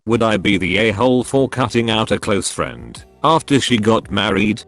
Would I be the a-hole for cutting out a close friend after she got married?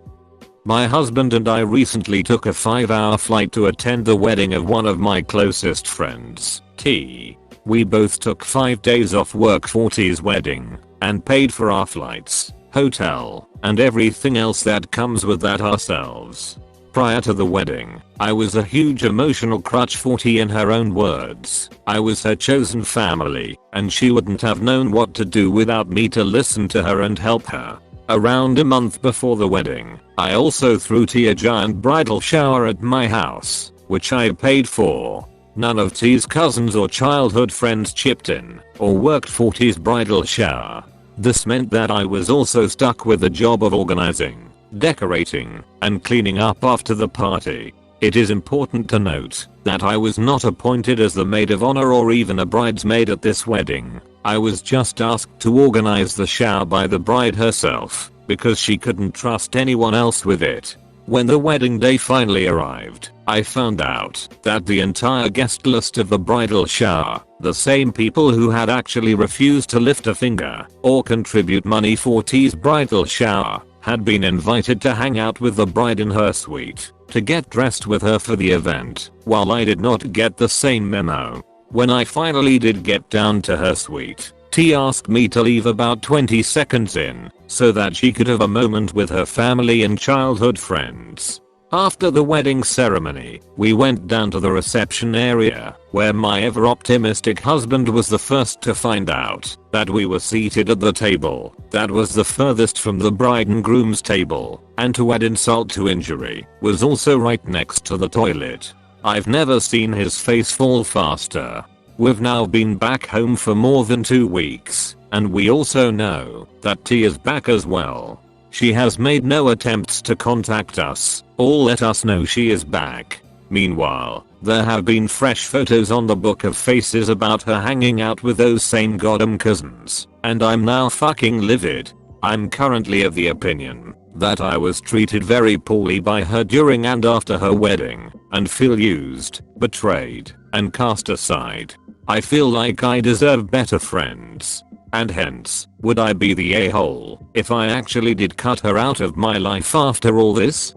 My husband and I recently took a 5-hour flight to attend the wedding of one of my closest friends, T. We both took 5 days off work for T's wedding and paid for our flights, hotel, and everything else that comes with that ourselves. Prior to the wedding, I was a huge emotional crutch for T. In her own words, I was her chosen family, and she wouldn't have known what to do without me to listen to her and help her. Around a month before the wedding, I also threw T a giant bridal shower at my house, which I paid for. None of T's cousins or childhood friends chipped in or worked for T's bridal shower. This meant that I was also stuck with the job of organizing, decorating, and cleaning up after the party. It is important to note that I was not appointed as the maid of honor or even a bridesmaid at this wedding. I was just asked to organize the shower by the bride herself because she couldn't trust anyone else with it. When the wedding day finally arrived, I found out that the entire guest list of the bridal shower, the same people who had actually refused to lift a finger or contribute money for T's bridal shower, had been invited to hang out with the bride in her suite, to get dressed with her for the event, while I did not get the same memo. When I finally did get down to her suite, T asked me to leave about 20 seconds in, so that she could have a moment with her family and childhood friends. After the wedding ceremony, we went down to the reception area, where my ever-optimistic husband was the first to find out that we were seated at the table that was the furthest from the bride and groom's table, and to add insult to injury, was also right next to the toilet. I've never seen his face fall faster. We've now been back home for more than 2 weeks, and we also know that T is back as well. She has made no attempts to contact us or let us know she is back. Meanwhile, there have been fresh photos on the book of faces about her hanging out with those same goddamn cousins, and I'm now fucking livid. I'm currently of the opinion that I was treated very poorly by her during and after her wedding, and feel used, betrayed, and cast aside. I feel like I deserve better friends. And hence, would I be the a-hole if I actually did cut her out of my life after all this?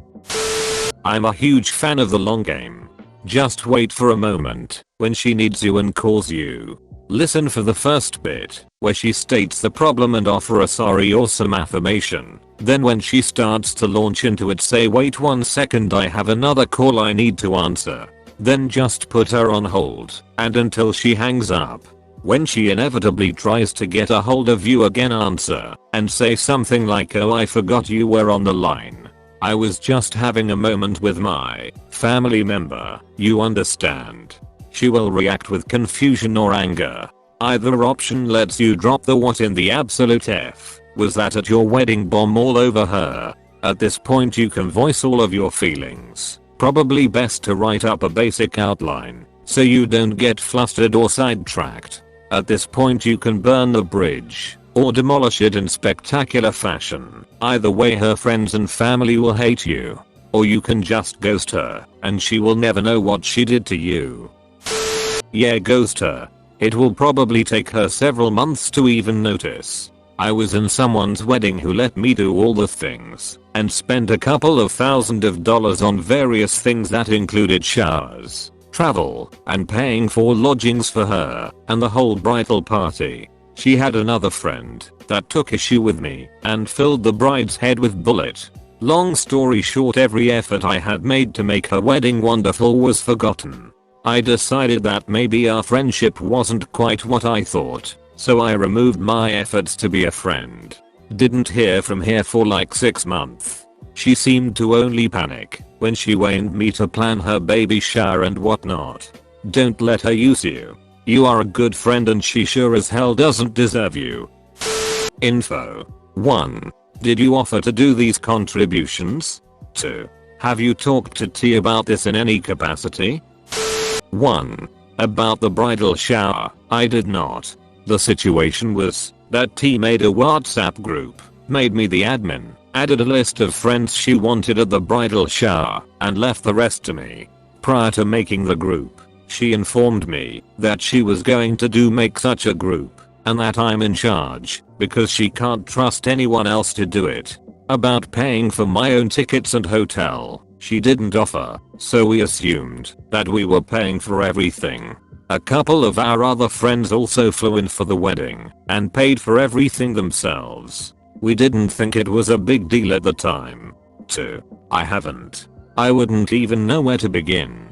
I'm a huge fan of the long game. Just wait for a moment when she needs you and calls you. Listen for the first bit, where she states the problem and offer a sorry or some affirmation. Then when she starts to launch into it, say wait 1 second, I have another call I need to answer. Then just put her on hold, and until she hangs up. When she inevitably tries to get a hold of you again, answer, and say something like, oh, I forgot you were on the line. I was just having a moment with my family member, you understand. She will react with confusion or anger. Either option lets you drop the what in the absolute F was that at your wedding bomb all over her. At this point you can voice all of your feelings. Probably best to write up a basic outline so you don't get flustered or sidetracked. At this point you can burn the bridge or demolish it in spectacular fashion. Either way her friends and family will hate you. Or you can just ghost her and she will never know what she did to you. Yeah, ghost her. It will probably take her several months to even notice. I was in someone's wedding who let me do all the things and spent a couple of $1,000s on various things that included showers, travel, and paying for lodgings for her and the whole bridal party. She had another friend that took issue with me and filled the bride's head with bullet. Long story short, every effort I had made to make her wedding wonderful was forgotten. I decided that maybe our friendship wasn't quite what I thought, so I removed my efforts to be a friend. Didn't hear from her for like 6 months. She seemed to only panic when she wanted me to plan her baby shower and whatnot. Don't let her use you. You are a good friend and she sure as hell doesn't deserve you. Info. 1. Did you offer to do these contributions? 2. Have you talked to T about this in any capacity? 1. About the bridal shower, I did not. The situation was that T made a WhatsApp group, made me the admin, added a list of friends she wanted at the bridal shower, and left the rest to me. Prior to making the group, she informed me that she was going to make such a group, and that I'm in charge because she can't trust anyone else to do it. About paying for my own tickets and hotel, she didn't offer, so we assumed that we were paying for everything. A couple of our other friends also flew in for the wedding and paid for everything themselves. We didn't think it was a big deal at the time. I wouldn't even know where to begin.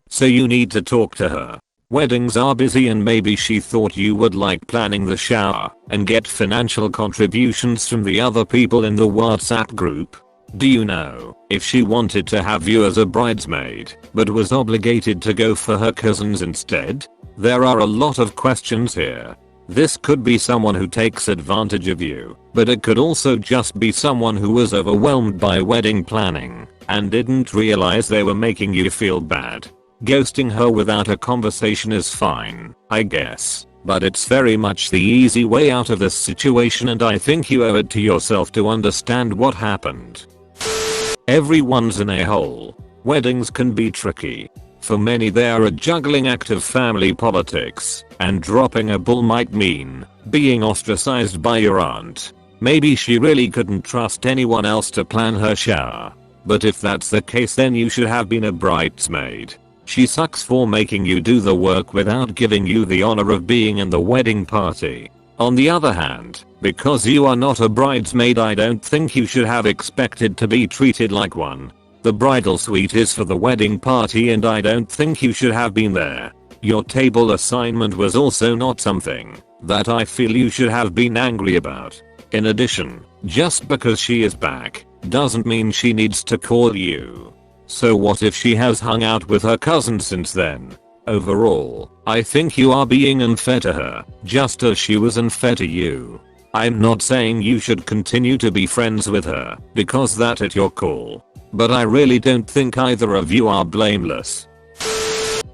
So you need to talk to her. Weddings are busy and maybe she thought you would like planning the shower and get financial contributions from the other people in the WhatsApp group. Do you know if she wanted to have you as a bridesmaid but was obligated to go for her cousins instead? There are a lot of questions here. This could be someone who takes advantage of you, but it could also just be someone who was overwhelmed by wedding planning and didn't realize they were making you feel bad. Ghosting her without a conversation is fine, I guess, but it's very much the easy way out of this situation and I think you owe it to yourself to understand what happened. Everyone's an a-hole. Weddings can be tricky. For many they are a juggling act of family politics, and dropping a ball might mean being ostracized by your aunt. Maybe she really couldn't trust anyone else to plan her shower. But if that's the case then you should have been a bridesmaid. She sucks for making you do the work without giving you the honor of being in the wedding party. On the other hand, because you are not a bridesmaid I don't think you should have expected to be treated like one. The bridal suite is for the wedding party and I don't think you should have been there. Your table assignment was also not something that I feel you should have been angry about. In addition, just because she is back doesn't mean she needs to call you. So what if she has hung out with her cousin since then? Overall, I think you are being unfair to her, just as she was unfair to you. I'm not saying you should continue to be friends with her, because that's at your call. But I really don't think either of you are blameless.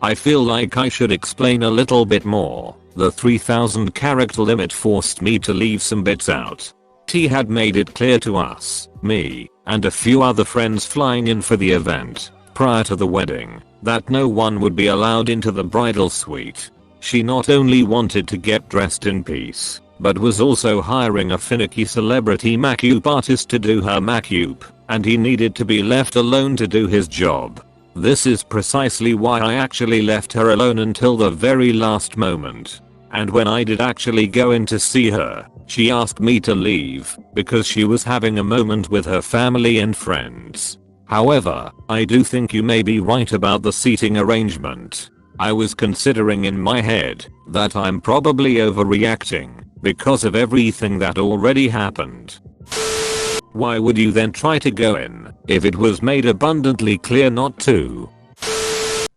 I feel like I should explain a little bit more. The 3,000 character limit forced me to leave some bits out. T had made it clear to us, me, and a few other friends flying in for the event, prior to the wedding, that no one would be allowed into the bridal suite. She not only wanted to get dressed in peace, but was also hiring a finicky celebrity makeup artist to do her makeup, and he needed to be left alone to do his job. This is precisely why I actually left her alone until the very last moment. And when I did actually go in to see her, she asked me to leave because she was having a moment with her family and friends. However, I do think you may be right about the seating arrangement. I was considering in my head that I'm probably overreacting because of everything that already happened. Why would you then try to go in if it was made abundantly clear not to?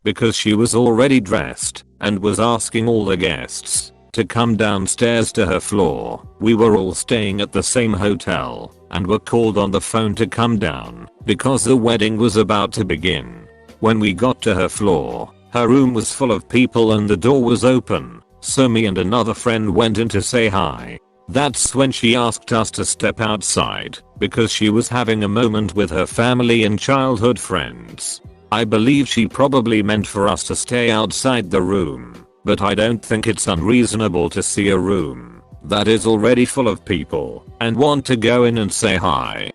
Because she was already dressed and was asking all the guests to come downstairs to her floor. We were all staying at the same hotel and were called on the phone to come down because the wedding was about to begin. When we got to her floor, her room was full of people and the door was open, so me and another friend went in to say hi. That's when she asked us to step outside because she was having a moment with her family and childhood friends. I believe she probably meant for us to stay outside the room, but I don't think it's unreasonable to see a room that is already full of people and want to go in and say hi.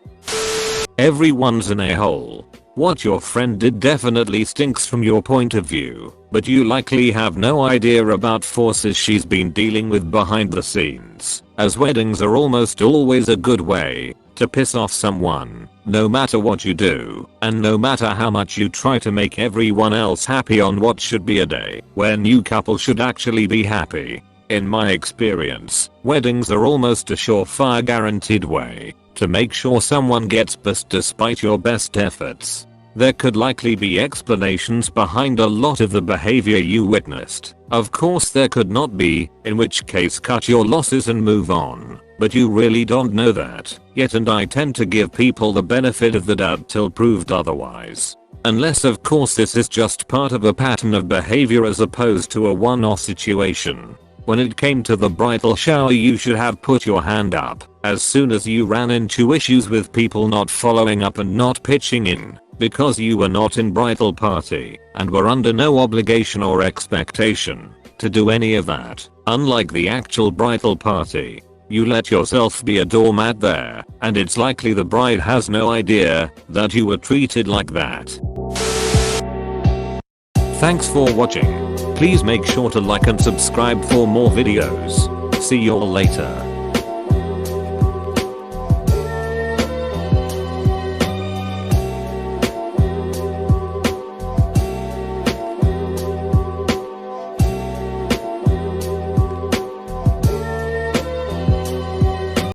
Everyone's an a-hole. What your friend did definitely stinks from your point of view, but you likely have no idea about forces she's been dealing with behind the scenes, as weddings are almost always a good way to piss off someone, no matter what you do, and no matter how much you try to make everyone else happy on what should be a day where new couple should actually be happy. In my experience, weddings are almost a surefire guaranteed way to make sure someone gets pissed despite your best efforts. There could likely be explanations behind a lot of the behavior you witnessed. Of course there could not be, in which case cut your losses and move on. But you really don't know that yet, and I tend to give people the benefit of the doubt till proved otherwise. Unless of course this is just part of a pattern of behavior as opposed to a one-off situation. When it came to the bridal shower you should have put your hand up as soon as you ran into issues with people not following up and not pitching in, because you were not in bridal party and were under no obligation or expectation to do any of that. Unlike the actual bridal party, you let yourself be a doormat there, and it's likely the bride has no idea that you were treated like that. Thanks for watching. Please make sure to like and subscribe for more videos. See you all later.